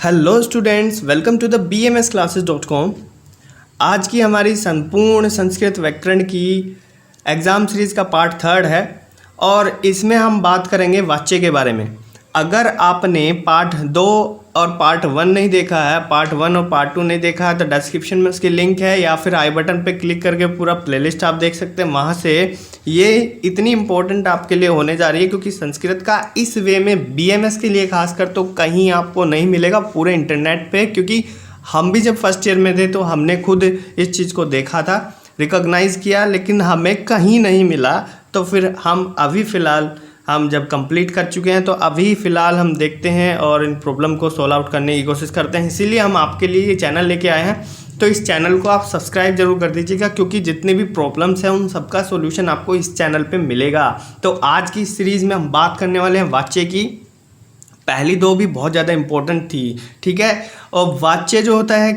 Hello students, welcome to the bmsclasses.com। आज की हमारी संपूर्ण संस्कृत व्याकरण की एग्ज़ाम सीरीज़ का पार्ट 3 है और इसमें हम बात करेंगे वाच्य के बारे में। अगर आपने पार्ट 2 और पार्ट 1 नहीं देखा है, पार्ट 1 और पार्ट 2 नहीं देखा है, तो डिस्क्रिप्शन में उसकी लिंक है या फिर आई बटन पे क्लिक करके पूरा प्लेलिस्ट आप देख सकते हैं। वहाँ से ये इतनी इम्पोर्टेंट आपके लिए होने जा रही है क्योंकि संस्कृत का इस वे में बीएमएस के लिए खासकर तो कहीं आपको नहीं मिलेगा पूरे इंटरनेट पे। क्योंकि हम भी जब फर्स्ट ईयर में थे तो हमने खुद इस चीज़ को देखा था, रिकॉग्नाइज़ किया, लेकिन हमें कहीं नहीं मिला। तो फिर हम अभी फ़िलहाल हम जब कंप्लीट कर चुके हैं तो अभी फ़िलहाल हम देखते हैं और इन प्रॉब्लम को सॉल्व आउट करने की कोशिश करते हैं। इसीलिए हम आपके लिए ये चैनल लेके आए हैं। तो इस चैनल को आप सब्सक्राइब जरूर कर दीजिएगा क्योंकि जितने भी प्रॉब्लम्स हैं उन सबका सॉल्यूशन आपको इस चैनल पे मिलेगा। तो आज की सीरीज़ में हम बात करने वाले हैं वाच्य की। पहली दो भी बहुत ज़्यादा इंपॉर्टेंट थी, ठीक है। और वाच्य जो होता है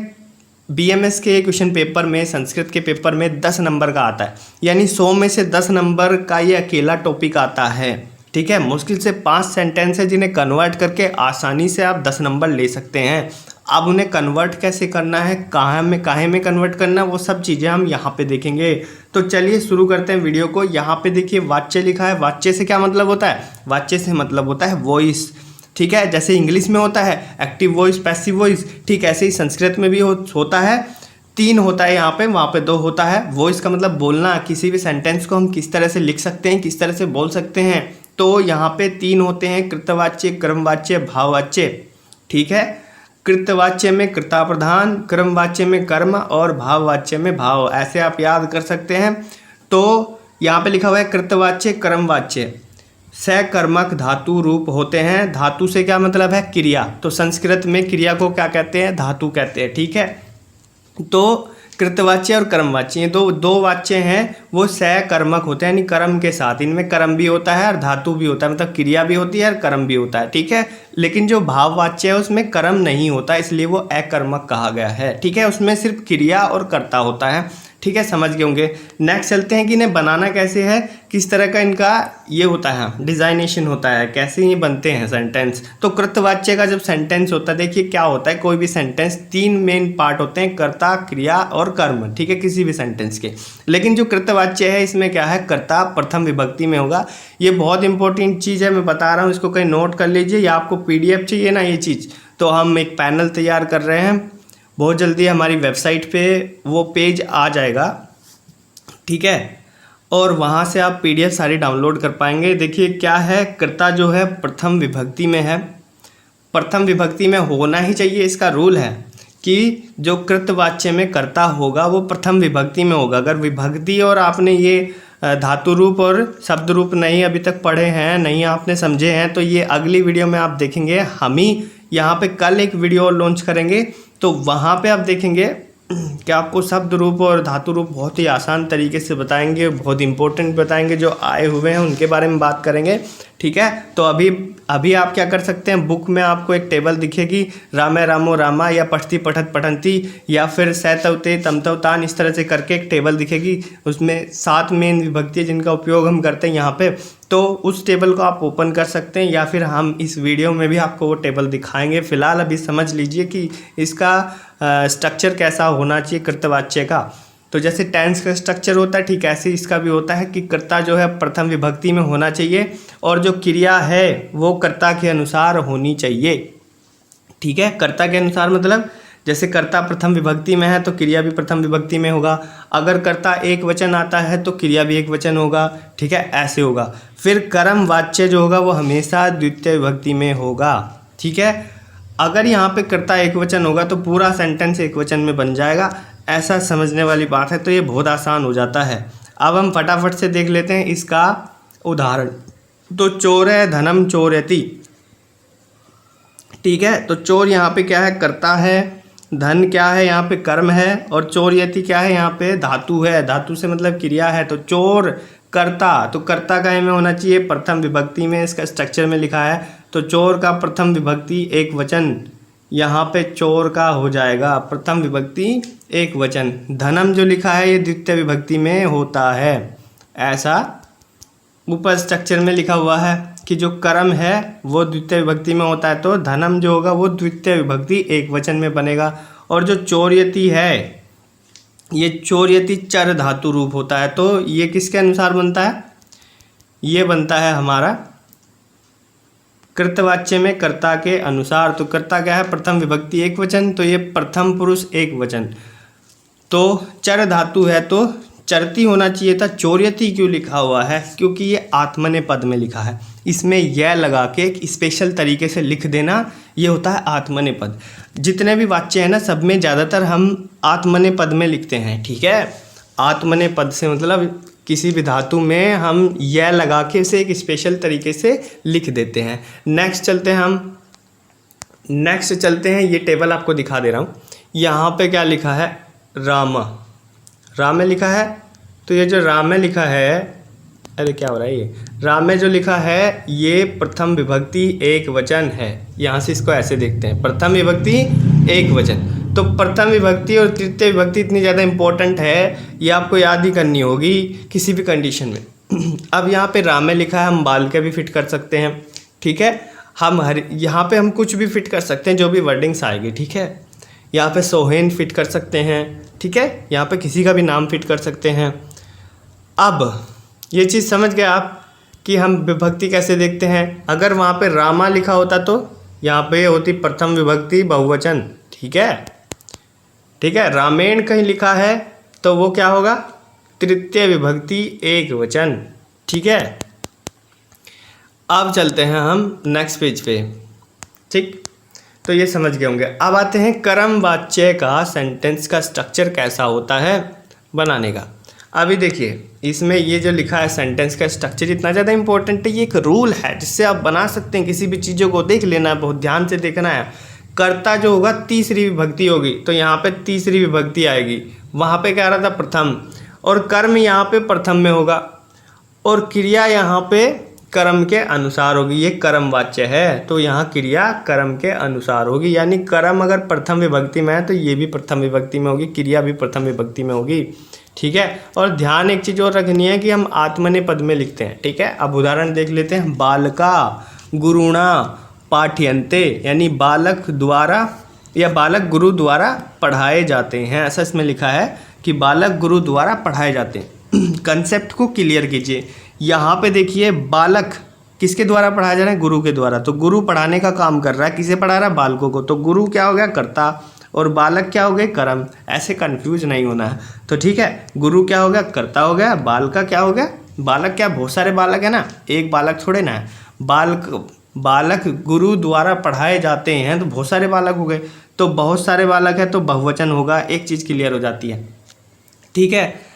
बीएमएस के क्वेश्चन पेपर में, संस्कृत के पेपर में 10 नंबर का आता है, यानी 100 में से 10 नंबर का ये अकेला टॉपिक आता है, ठीक है। मुश्किल से 5 सेंटेंस है जिन्हें कन्वर्ट करके आसानी से आप 10 नंबर ले सकते हैं। अब उन्हें कन्वर्ट कैसे करना है, काहे में कन्वर्ट करना है, वो सब चीज़ें हम यहाँ पे देखेंगे। तो चलिए शुरू करते हैं वीडियो को। यहाँ पे देखिए वाच्य लिखा है। वाच्य से क्या मतलब होता है? वाच्य से मतलब होता है वॉइस, ठीक है। जैसे इंग्लिश में होता है एक्टिव वॉइस, पैसिव वॉइस, ठीक ऐसे ही संस्कृत में भी होता है। 3 होता है यहाँ पे, वहाँ पे 2 होता है। वॉइस का मतलब बोलना, किसी भी सेंटेंस को हम किस तरह से लिख सकते हैं, किस तरह से बोल सकते हैं। तो यहाँ पे 3 होते हैं, कृतवाच्य, क्रमवाच्य, भाववाच्य, ठीक है। कृतवाच्य में कृता प्रधान, क्रमवाच्य में कर्म और भाववाच्य में भाव, ऐसे आप याद कर सकते हैं। तो यहाँ पे लिखा हुआ है कृतवाच्य, क्रमवाच्य सकर्मक धातु रूप होते हैं। धातु से क्या मतलब है? क्रिया। तो संस्कृत में क्रिया को क्या कहते हैं? धातु कहते हैं, ठीक है। तो कृतवाच्य और कर्मवाच्य, ये दो वाच्य हैं, वो सकर्मक होते हैं, यानी कर्म के साथ। इनमें कर्म भी होता है और धातु भी होता है, मतलब क्रिया भी होती है और कर्म भी होता है, ठीक है। लेकिन जो भाववाच्य है उसमें कर्म नहीं होता, इसलिए वो अकर्मक कहा गया है, ठीक है। उसमें सिर्फ क्रिया और कर्ता होता है, ठीक है, समझ गए होंगे। नेक्स्ट चलते हैं कि इन्हें बनाना कैसे है, किस तरह का इनका ये होता है, डिज़ाइनेशन होता है, कैसे ये बनते हैं सेंटेंस। तो कृतवाच्य का जब सेंटेंस होता है, देखिए क्या होता है, कोई भी सेंटेंस 3 मेन पार्ट होते हैं, कर्ता, क्रिया और कर्म, ठीक है, किसी भी सेंटेंस के। लेकिन जो कृतवाच्य है इसमें क्या है, कर्ता प्रथम विभक्ति में होगा। ये बहुत इंपॉर्टेंट चीज़ है, मैं बता रहा हूँ, इसको कहीं नोट कर लीजिए। या आपको PDF चाहिए ना ये चीज़, तो हम एक पैनल तैयार कर रहे हैं, बहुत जल्दी हमारी वेबसाइट पे वो पेज आ जाएगा, ठीक है। और वहाँ से आप PDF सारी डाउनलोड कर पाएंगे। देखिए क्या है, कर्ता जो है प्रथम विभक्ति में है, प्रथम विभक्ति में होना ही चाहिए। इसका रूल है कि जो कृतवाच्य में कर्ता होगा वो प्रथम विभक्ति में होगा। अगर विभक्ति और आपने ये धातु रूप और शब्द रूप नहीं अभी तक पढ़े हैं, नहीं आपने समझे हैं, तो ये अगली वीडियो में आप देखेंगे। हम ही यहाँ पे कल एक वीडियो लॉन्च करेंगे, तो वहाँ पे आप देखेंगे कि आपको शब्द रूप और धातु रूप बहुत ही आसान तरीके से बताएंगे, बहुत इंपॉर्टेंट बताएंगे। जो आए हुए हैं उनके बारे में बात करेंगे, ठीक है। तो अभी आप क्या कर सकते हैं, बुक में आपको एक टेबल दिखेगी, रामे रामो रामा या पठती पठत पठंती या फिर सैतवते तमतव तान, इस तरह से करके एक टेबल दिखेगी। उसमें 7 मेन विभक्ति जिनका उपयोग हम करते हैं यहाँ पे। तो उस टेबल को आप ओपन कर सकते हैं या फिर हम इस वीडियो में भी आपको वो टेबल दिखाएंगे। फिलहाल अभी समझ लीजिए कि इसका स्ट्रक्चर कैसा होना चाहिए कृतवाच्य का। तो जैसे टेंस का स्ट्रक्चर होता है, ठीक ऐसे इसका भी होता है कि कर्ता जो है प्रथम विभक्ति में होना चाहिए और जो क्रिया है वो कर्ता के अनुसार होनी चाहिए, ठीक है। कर्ता के अनुसार मतलब जैसे कर्ता प्रथम विभक्ति में है तो क्रिया भी प्रथम विभक्ति में होगा। अगर कर्ता एक वचन आता है तो क्रिया भी एक वचन होगा, ठीक है, ऐसे होगा। फिर कर्म वाच्य जो होगा वो हमेशा द्वितीय विभक्ति में होगा, ठीक है। अगर यहाँ पे कर्ता एक वचन होगा तो पूरा सेंटेंस एक वचन में बन जाएगा, ऐसा समझने वाली बात है। तो ये बहुत आसान हो जाता है। अब हम फटाफट से देख लेते हैं इसका उदाहरण। तो चोर है धनम चोरयति, ठीक है। तो चोर यहाँ पे क्या है, कर्ता है, धन क्या है यहाँ पे, कर्म है, और चोरयति क्या है यहाँ पे, धातु है। धातु से मतलब क्रिया है। तो चोर कर्ता, तो कर्ता का में होना चाहिए प्रथम विभक्ति में, इसका स्ट्रक्चर में लिखा है। तो चोर का प्रथम विभक्ति एक वचन, यहाँ पे चोर का हो जाएगा प्रथम विभक्ति एक वचन। धनम जो लिखा है ये द्वितीय विभक्ति में होता है, ऐसा ऊपर स्ट्रक्चर में लिखा हुआ है। कि जो कर्म है वो द्वितीय विभक्ति में होता है, तो धनम जो होगा वो द्वितीय विभक्ति एक वचन में बनेगा। और जो चोर्यति है, ये चोर्यति चर धातु रूप होता है, तो ये किसके अनुसार बनता है? ये बनता है हमारा कृतवाच्य में कर्ता के अनुसार। तो कर्ता क्या है? प्रथम विभक्ति एक वचन, तो ये प्रथम पुरुष एक वचन। तो चर धातु है तो चरती होना चाहिए था, चोर्यति क्यों लिखा हुआ है? क्योंकि ये आत्मनेपद में लिखा है। इसमें यह लगा के एक स्पेशल तरीके से लिख देना, ये होता है आत्मनेपद। जितने भी वाक्य हैं ना, सब में ज़्यादातर हम आत्मनेपद में लिखते हैं, ठीक है। आत्मनेपद से मतलब किसी भी धातु में हम यह लगा के उसे एक स्पेशल तरीके से लिख देते हैं। नेक्स्ट चलते हैं, ये टेबल आपको दिखा दे रहा हूँ। यहाँ पे क्या लिखा है? राम लिखा है, तो ये जो राम लिखा है, अरे क्या हो रहा है ये? राम जो लिखा है ये प्रथम विभक्ति एक वचन है। यहाँ से इसको ऐसे देखते हैं, प्रथम विभक्ति एक वचन। तो प्रथम विभक्ति और तृतीय विभक्ति इतनी ज़्यादा इम्पोर्टेंट है, ये आपको याद ही करनी होगी किसी भी कंडीशन में। अब यहाँ पे राम लिखा है, हम बाल के भी फिट कर सकते हैं, ठीक है। यहाँ पे हम कुछ भी फिट कर सकते हैं, जो भी वर्डिंग्स आएगी, ठीक है। यहाँ पे सोहेन फिट कर सकते हैं, ठीक है। यहाँ पे किसी का भी नाम फिट कर सकते हैं। अब ये चीज़ समझ गए आप कि हम विभक्ति कैसे देखते हैं। अगर वहाँ पे रामा लिखा होता तो यहाँ पे होती प्रथम विभक्ति बहुवचन, ठीक है। रामेण कहीं लिखा है तो वो क्या होगा? तृतीय विभक्ति एक वचन, ठीक है। अब चलते हैं हम नेक्स्ट पेज पे, ठीक। तो ये समझ गए होंगे। अब आते हैं कर्म वाच्य का सेंटेंस का स्ट्रक्चर कैसा होता है बनाने का। अभी देखिए, इसमें ये जो लिखा है सेंटेंस का स्ट्रक्चर इतना ज़्यादा इंपॉर्टेंट है, ये एक रूल है जिससे आप बना सकते हैं। किसी भी चीज़ों को देख लेना है, बहुत ध्यान से देखना है। कर्ता जो होगा तीसरी विभक्ति होगी, तो यहाँ पे तीसरी विभक्ति आएगी। वहाँ पे क्या रहा था? प्रथम। और कर्म यहाँ पे प्रथम में होगा, और क्रिया यहाँ पे कर्म के अनुसार होगी। ये कर्म वाच्य है, तो यहाँ क्रिया कर्म के अनुसार होगी। यानी कर्म अगर प्रथम विभक्ति में है तो ये भी प्रथम विभक्ति में होगी, क्रिया भी प्रथम विभक्ति में होगी, ठीक है। और ध्यान एक चीज़ और रखनी है कि हम आत्मनेपद में लिखते हैं, ठीक है। अब उदाहरण देख लेते हैं। बालका गुरुणा पाठ्यन्ते, यानी बालक द्वारा या बालक गुरु द्वारा पढ़ाए जाते हैं, ऐसा इसमें लिखा है कि बालक गुरु द्वारा पढ़ाए जाते हैं। कंसेप्ट को क्लियर कीजिए। यहाँ पे देखिए, बालक किसके द्वारा पढ़ाया जा रहा है? गुरु के द्वारा। तो गुरु पढ़ाने का काम कर रहा है, किसे पढ़ा रहा है? बालकों को। तो गुरु क्या हो गया? कर्ता, और बालक क्या हो गए? कर्म। ऐसे कंफ्यूज नहीं होना है, तो ठीक है। गुरु क्या हो गया? कर्ता हो गया। बालक क्या हो गया? बालक क्या? बहुत सारे बालक है ना, एक बालक थोड़े ना है। बालक गुरु द्वारा पढ़ाए जाते हैं, तो बहुत सारे बालक हो गए। तो बहुत सारे बालक है तो बहुवचन होगा, एक चीज़ क्लियर हो जाती है, ठीक है।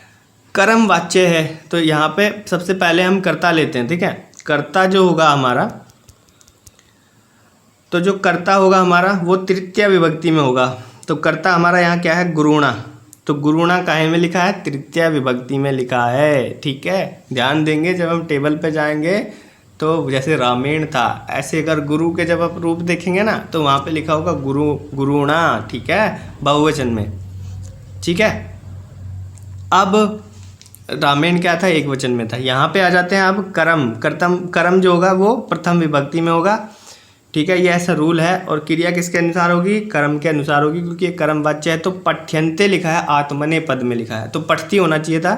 कर्म वाच्य है, तो यहाँ पे सबसे पहले हम कर्ता लेते हैं, ठीक है। कर्ता जो होगा हमारा, तो जो कर्ता होगा हमारा वो तृतीय विभक्ति में होगा। तो कर्ता हमारा यहाँ क्या है? गुरुणा। तो गुरुणा काहे में लिखा है? तृतीय विभक्ति में लिखा है, ठीक है। ध्यान देंगे जब हम टेबल पे जाएंगे, तो जैसे रामेण था, ऐसे अगर गुरु के जब आप रूप देखेंगे ना, तो वहाँ पे लिखा होगा गुरुणा, ठीक है, बहुवचन में, ठीक है। अब रामेण क्या था? एक वचन में था। यहाँ पे आ जाते हैं अब कर्म जो होगा वो प्रथम विभक्ति में होगा, ठीक है। ये ऐसा रूल है। और क्रिया किसके अनुसार होगी? कर्म के अनुसार होगी, क्योंकि ये कर्म वाच्य है। तो पठ्यन्ते लिखा है, आत्मनेपद में लिखा है, तो पठती होना चाहिए था।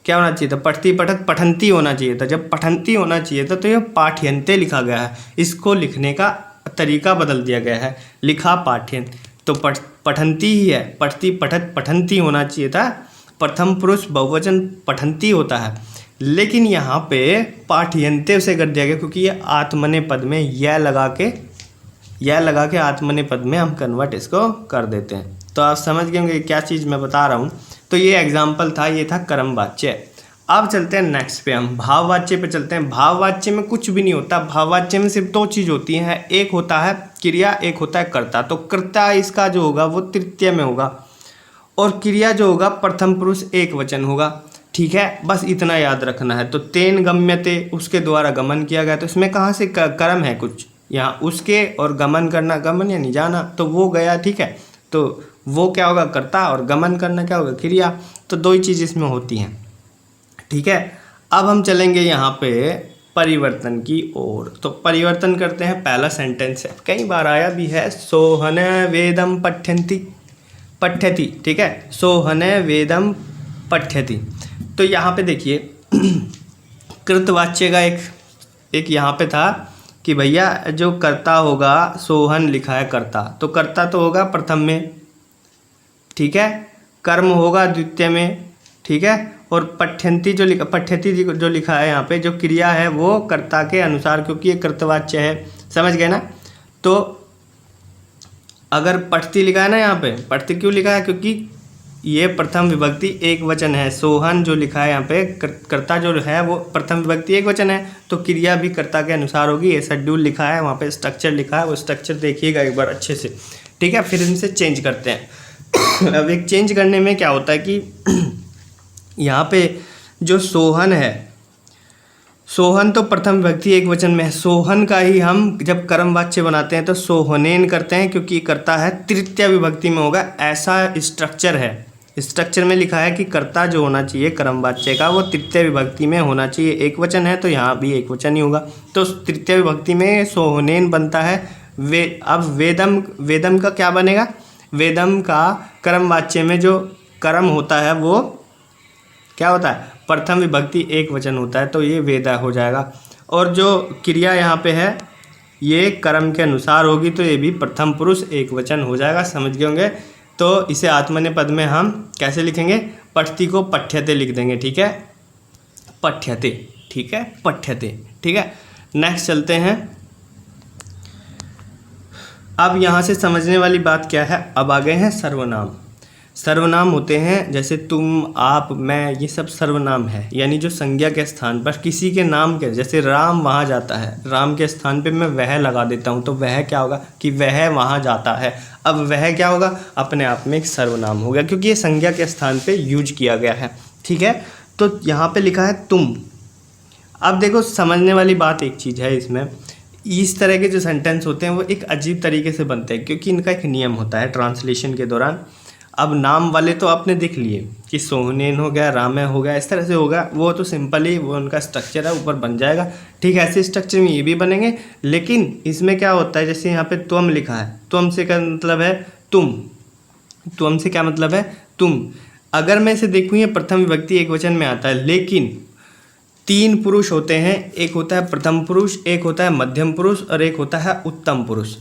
क्या होना चाहिए था? पठती पठत पठन्ती होना चाहिए था। जब पठन्ती होना चाहिए था तो ये पाठ्यन्ते लिखा गया है। इसको लिखने का तरीका बदल दिया गया है, लिखा पाठ्यन, तो पठन्ती ही है। पठती पठत पठन्ती होना चाहिए था। प्रथम पुरुष बहुवचन पठन्ती होता है, लेकिन यहाँ पे पाठ्यन्ते से कर दिया गया, क्योंकि ये आत्मनेपद में यह लगा के आत्मनेपद में हम कन्वर्ट इसको कर देते हैं। तो आप समझ गए होंगे क्या चीज़ मैं बता रहा हूँ। तो ये एग्जाम्पल था, ये था कर्म वाच्य। अब चलते हैं नेक्स्ट पे, हम भाववाच्य पे चलते हैं। भाववाच्य में कुछ भी नहीं होता। भाववाच्य में सिर्फ दो चीज़ होती हैं, एक होता है क्रिया, एक होता है कर्ता। तो कर्ता इसका जो होगा वो तृतीय में होगा, और क्रिया जो होगा प्रथम पुरुष एक वचन होगा, ठीक है। बस इतना याद रखना है। तो तेन गम्यते, उसके द्वारा गमन किया गया, तो इसमें कहाँ से कर्म है कुछ? यहाँ उसके, और गमन करना, गमन यानी जाना, तो वो गया, ठीक है। तो वो क्या होगा? कर्ता, और गमन करना क्या होगा? क्रिया। तो दो ही चीज़ इसमें होती हैं, ठीक है। अब हम चलेंगे यहाँ पे परिवर्तन की ओर। तो परिवर्तन करते हैं, पहला सेंटेंस है, कई बार आया भी है, सोहन वेदम पठ्यन्ति, पठ्यति, ठीक है, सोहन वेदम पठ्यति। तो यहाँ पे देखिए कृतवाच्य का एक यहाँ पे था कि भैया जो कर्ता होगा, सोहन लिखा है कर्ता, तो कर्ता तो होगा प्रथम में, ठीक है, कर्म होगा द्वितीय में, ठीक है, और पठ्यन्ति पठ्यति जो लिखा है यहाँ पे, जो क्रिया है वो कर्ता के अनुसार, क्योंकि ये कृतवाच्य है, समझ गए ना। तो अगर पठती लिखा है ना यहाँ पे, पठती क्यों लिखा है, क्योंकि ये प्रथम विभक्ति एक वचन है। सोहन जो लिखा है यहाँ पे, कर्ता जो है वो प्रथम विभक्ति एक वचन है, तो क्रिया भी कर्ता के अनुसार होगी। ये शेड्यूल लिखा है, वहाँ पे स्ट्रक्चर लिखा है, वो स्ट्रक्चर देखिएगा एक बार अच्छे से, ठीक है। फिर इनसे चेंज करते हैं। अब एक चेंज करने में क्या होता है कि यहाँ पे जो सोहन है, सोहन तो प्रथम विभक्ति एक वचन में है, सोहन का ही हम जब कर्म वाच्य बनाते हैं तो सोहनेन करते हैं, क्योंकि कर्ता है तृतीय विभक्ति में होगा, ऐसा स्ट्रक्चर है। स्ट्रक्चर में लिखा है कि कर्ता जो होना चाहिए कर्म वाच्य का वो तृतीय विभक्ति में होना चाहिए, एक वचन है तो यहाँ भी एक वचन ही होगा, तो तृतीय विभक्ति में सोहनेन बनता है। अब वेदम का क्या बनेगा, वेदम का कर्म वाच्य में जो कर्म होता है वो क्या होता है, प्रथम विभक्ति एक वचन होता है, तो ये वेदा हो जाएगा। और जो क्रिया यहाँ पे है ये कर्म के अनुसार होगी, तो ये भी प्रथम पुरुष एक वचन हो जाएगा, समझ गए होंगे। तो इसे आत्मनेपद में हम कैसे लिखेंगे, पठती को पठ्यते लिख देंगे, ठीक है, पठ्यते, ठीक है, पठ्यते, ठीक है। नेक्स्ट चलते हैं। अब यहाँ से समझने वाली बात क्या है, अब आ गए हैं सर्वनाम। सर्वनाम होते हैं जैसे तुम, आप, मैं, ये सब सर्वनाम है, यानी जो संज्ञा के स्थान पर किसी के नाम के, जैसे राम वहाँ जाता है, राम के स्थान पे मैं वह लगा देता हूँ, तो वह क्या होगा कि वह वहाँ जाता है। अब वह क्या होगा, अपने आप में एक सर्वनाम हो गया, क्योंकि ये संज्ञा के स्थान पे यूज किया गया है, ठीक है। तो यहाँ पे लिखा है तुम। अब देखो समझने वाली बात एक चीज़ है, इसमें इस तरह के जो सेंटेंस होते हैं वो एक अजीब तरीके से बनते हैं, क्योंकि इनका एक नियम होता है ट्रांसलेशन के दौरान। अब नाम वाले तो आपने देख लिए कि सोहनेन हो गया, रामे हो गया, इस तरह से होगा, वो तो सिंपल ही वो उनका स्ट्रक्चर है, ऊपर बन जाएगा, ठीक है। ऐसे स्ट्रक्चर में ये भी बनेंगे, लेकिन इसमें क्या होता है, जैसे यहाँ पे त्वम लिखा है, त्वम से क्या मतलब है, तुम, त्वम से क्या मतलब है, तुम। अगर मैं इसे देखूँ ये प्रथम विभक्ति एक वचन में आता है, लेकिन तीन पुरुष होते हैं, एक होता है प्रथम पुरुष, एक होता है मध्यम पुरुष और एक होता है उत्तम पुरुष।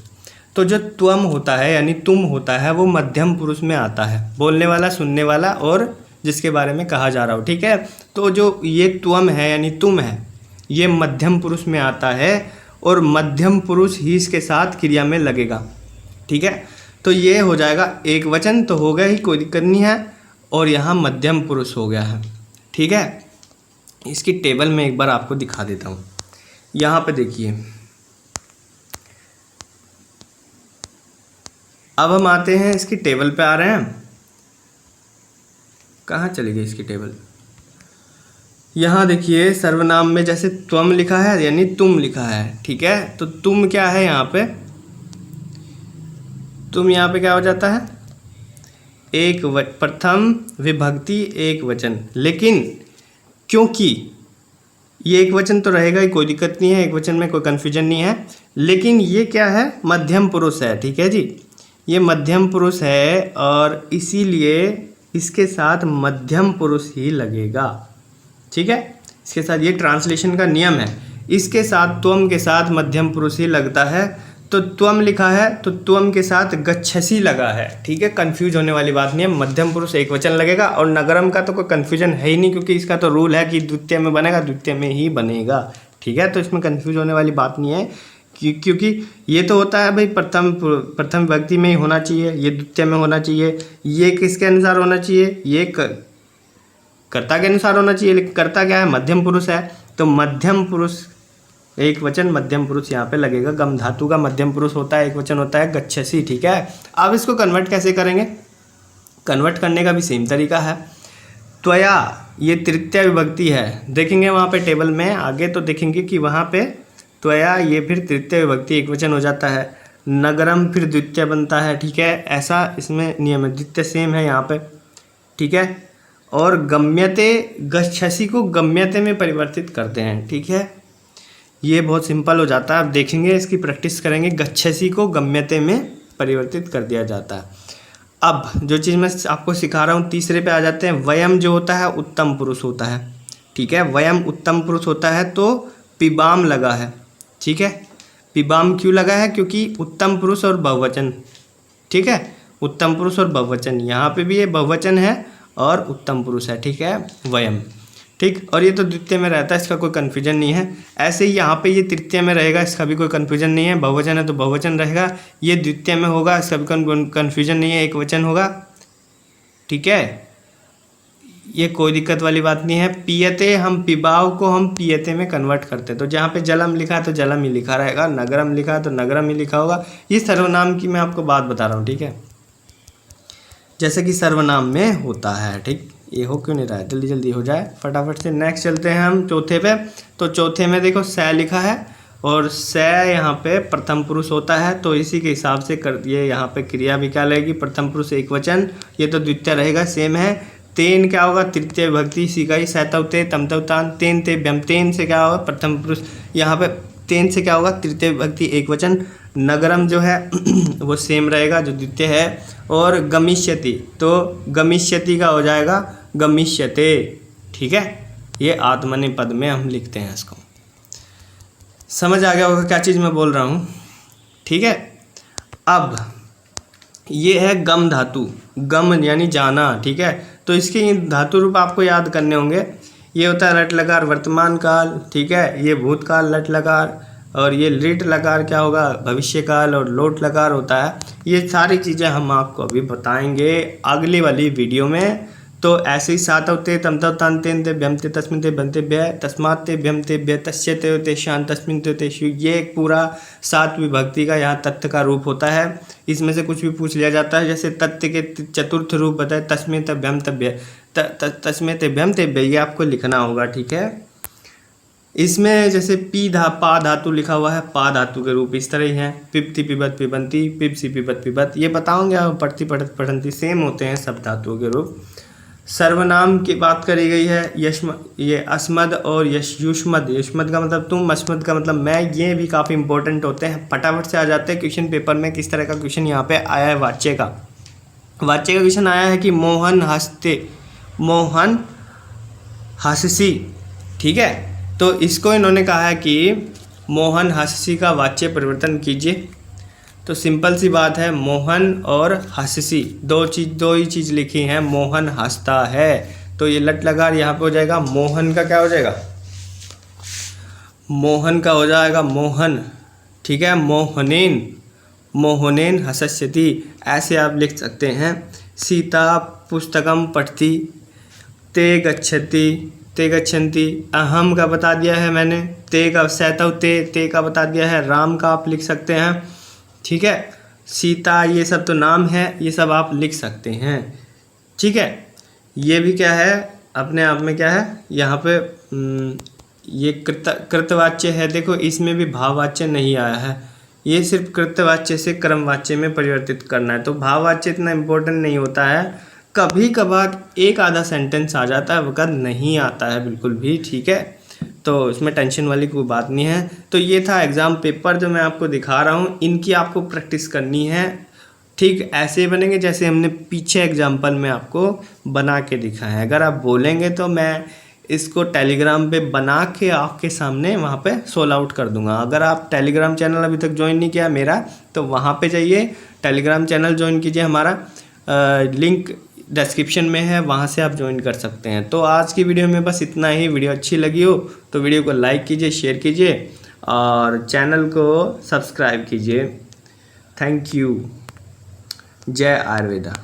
तो जो त्वम होता है यानी तुम होता है वो मध्यम पुरुष में आता है, बोलने वाला, सुनने वाला और जिसके बारे में कहा जा रहा हो, ठीक है। तो जो ये त्वम है यानी तुम है, ये मध्यम पुरुष में आता है और मध्यम पुरुष ही इसके साथ क्रिया में लगेगा, ठीक है। तो ये हो जाएगा एक वचन तो हो गया ही, कोई दिक्कत नहीं है, और यहाँ मध्यम पुरुष हो गया है, ठीक है। इसकी टेबल में एक बार आपको दिखा देता हूँ। यहाँ पे देखिए, अब हम आते हैं इसकी टेबल पे, आ रहे हैं, कहाँ चली गई इसकी टेबल। यहाँ देखिए सर्वनाम में जैसे त्वम लिखा है यानी तुम लिखा है, ठीक है। तो तुम क्या है यहाँ पे, तुम यहाँ पे क्या हो जाता है, एक प्रथम विभक्ति एक वचन, लेकिन क्योंकि ये एक वचन तो रहेगा ही, कोई दिक्कत नहीं है, एक वचन में कोई कन्फ्यूजन नहीं है, लेकिन ये क्या है, मध्यम पुरुष है, ठीक है जी, ये मध्यम पुरुष है और इसीलिए इसके साथ मध्यम पुरुष ही लगेगा, ठीक है। इसके साथ ये ट्रांसलेशन का नियम है, इसके साथ त्वम के साथ मध्यम पुरुष ही लगता है। तो त्वम लिखा है तो त्वम के साथ गच्छसी लगा है, ठीक है, कंफ्यूज होने वाली बात नहीं है, मध्यम पुरुष एक वचन लगेगा। और नगरम का तो कोई कन्फ्यूजन है ही नहीं, क्योंकि इसका तो रूल है कि द्वितीय में बनेगा, द्वितीय में ही बनेगा, ठीक है। तो इसमें कन्फ्यूज होने वाली बात नहीं है, क्योंकि ये तो होता है भाई प्रथम विभक्ति में ही होना चाहिए, ये द्वितीय में होना चाहिए, ये किसके अनुसार होना चाहिए, ये कर्ता के अनुसार होना चाहिए, लेकिन कर्ता क्या है, मध्यम पुरुष है, तो मध्यम पुरुष एक वचन मध्यम पुरुष यहाँ पे लगेगा। गम धातु का मध्यम पुरुष होता है, एक वचन होता है गच्छसी, ठीक है। अब इसको कन्वर्ट कैसे करेंगे, कन्वर्ट करने का भी सेम तरीका है। त्वया ये तृतीय विभक्ति है, देखेंगे वहाँ पे टेबल में आगे तो देखेंगे कि वहाँ पे त्वया ये फिर तृतीय विभक्ति एक वचन हो जाता है, नगरम फिर द्वितीय बनता है, ठीक है। ऐसा इसमें नियम है, द्वितीय सेम है यहाँ पे, ठीक है। और गम्यते गच्छसी को गम्यते में परिवर्तित करते हैं, ठीक है। ये बहुत सिंपल हो जाता है, आप देखेंगे इसकी प्रैक्टिस करेंगे। गच्छसि को गम्यते में परिवर्तित कर दिया जाता है। अब जो चीज़ मैं आपको सिखा रहा हूँ, तीसरे पे आ जाते हैं। वयम जो होता है उत्तम पुरुष होता है, ठीक है। वयम उत्तम पुरुष होता है तो पिबाम लगा है, ठीक है। पिबाम क्यों लगा है? क्योंकि उत्तम पुरुष और बहुवचन, ठीक है। उत्तम पुरुष और बहुवचन, यहाँ पे भी ये बहुवचन है और उत्तम पुरुष है, ठीक है। वयम, ठीक। और ये तो द्वितीय में रहता है, इसका कोई कन्फ्यूजन नहीं है। ऐसे ही यहाँ पे ये तृतीय में रहेगा, इसका भी कोई कन्फ्यूजन नहीं है। बहुवचन है तो बहुवचन रहेगा। ये द्वितीय में होगा, इसका भी कन्फ्यूजन नहीं है, एक वचन होगा, ठीक है। ये कोई दिक्कत वाली बात नहीं है। पियते, हम पिबाव को हम पियते में कन्वर्ट करते, तो जहाँ पे जलम लिखा है तो जलम ही लिखा रहेगा, नगरम लिखा है तो नगरम ही लिखा होगा। ये सर्वनाम की मैं आपको बात बता रहा हूँ, ठीक है, जैसे कि सर्वनाम में होता है, ठीक। ये हो क्यों नहीं रहा है? जल्दी जल्दी हो जाए फटाफट से। नेक्स्ट चलते हैं हम चौथे पे। तो चौथे में देखो स लिखा है और स यहाँ पे प्रथम पुरुष होता है, तो इसी के हिसाब से कर दिए। यहाँ पे क्रिया भी क्या लगेगी? प्रथम पुरुष एक वचन, ये तो द्वितीय रहेगा, सेम है। तेन क्या होगा? तृतीय विभक्ति, सिकाई सैतवते तमतव तान, तेन ते व्यम। तेन से क्या होगा? प्रथम पुरुष। यहाँ पे तेन से क्या होगा? तृतीय विभक्ति एक वचन। नगरम जो है वो सेम रहेगा जो द्वितीय है। और गमिष्यति, तो गमिष्यति का हो जाएगा गमिष्यते, ठीक है। ये आत्मनेपद में हम लिखते हैं इसको। समझ आ गया होगा क्या चीज़ मैं बोल रहा हूँ, ठीक है। अब ये है गम धातु, गम यानी जाना, ठीक है। तो इसके धातु रूप आपको याद करने होंगे। ये होता है लट लकार वर्तमान काल, ठीक है। ये भूतकाल लट लकार, और ये लिट लकार क्या होगा? भविष्य काल, और लोट लकार होता है। ये सारी चीज़ें हम आपको अभी बताएंगे अगली वाली वीडियो में। तो ऐसे ही सातवते तमतव तानतेन ते व्यमते तस्मिन ते बनते व्यय तस्मात् ते व्यमते व्यय तस्य ते होते शान तस्मिन ते होते शु। ये एक पूरा 7 विभक्ति का यहाँ तत्व का रूप होता है। इसमें से कुछ भी पूछ लिया जाता है, जैसे तत्व के चतुर्थ रूप बताए, तस्में ते व्यमते व्यय, तस्में ते व्यमते व्यय, ये आपको लिखना होगा, ठीक है। इसमें जैसे पा धातु लिखा हुआ है, पा धातु के रूप इस तरह ही हैं। पिप्ति पिबत पिबंती, पिपसी पिबत पिबत, ये बताऊंगे आप। पढ़ती पढ़त पढ़ंती, सेम होते हैं सब धातुओं के रूप। सर्वनाम की बात करी गई है। ये अस्मद और युष्मद, युष्मद का मतलब तुम, अस्मद का मतलब मैं, ये भी काफ़ी इंपॉर्टेंट होते हैं। फटाफट से आ जाते हैं क्वेश्चन पेपर में। किस तरह का क्वेश्चन यहाँ पे आया है? वाच्य का क्वेश्चन आया है कि मोहन हंसते, मोहन हंससी, ठीक है। तो इसको इन्होंने कहा है कि मोहन हंससी का वाच्य परिवर्तन कीजिए। तो सिंपल सी बात है, मोहन और हंससी दो ही चीज़ लिखी है। मोहन हंसता है, तो ये लट लगा यहाँ पे हो जाएगा। मोहन का क्या हो जाएगा? मोहन का हो जाएगा मोहन, ठीक है। मोहनेन, मोहनेन हंसस्यति, ऐसे आप लिख सकते हैं। सीता पुस्तकम पठती, ते गच्छति, ते गच्छन्ति। अहम का बता दिया है मैंने, ते का सैतव ते का बता दिया है। राम का आप लिख सकते हैं, ठीक है। सीता, ये सब तो नाम है, ये सब आप लिख सकते हैं, ठीक है। ये भी क्या है अपने आप में, क्या है यहाँ पे ये कृतवाच्य है। देखो इसमें भी भाववाच्य नहीं आया है, ये सिर्फ कृतवाच्य से क्रमवाच्य में परिवर्तित करना है। तो भाववाच्य इतना इम्पोर्टेंट नहीं होता है, कभी कभार एक आधा सेंटेंस आ जाता है, वक़्त नहीं आता है बिल्कुल भी, ठीक है। तो इसमें टेंशन वाली कोई बात नहीं है। तो ये था एग्ज़ाम पेपर जो मैं आपको दिखा रहा हूँ, इनकी आपको प्रैक्टिस करनी है, ठीक। ऐसे बनेंगे जैसे हमने पीछे एग्जाम्पल में आपको बना के दिखाया है। अगर आप बोलेंगे तो मैं इसको टेलीग्राम पे बना के आपके सामने वहाँ पे सोल आउट कर दूंगा। अगर आप टेलीग्राम चैनल अभी तक ज्वाइन नहीं किया मेरा, तो वहाँ पे जाइए, टेलीग्राम चैनल ज्वाइन कीजिए। हमारा लिंक डिस्क्रिप्शन में है, वहाँ से आप ज्वाइन कर सकते हैं। तो आज की वीडियो में बस इतना ही। वीडियो अच्छी लगी हो तो वीडियो को लाइक कीजिए, शेयर कीजिए और चैनल को सब्सक्राइब कीजिए। Thank you. जय आयुर्वेदा।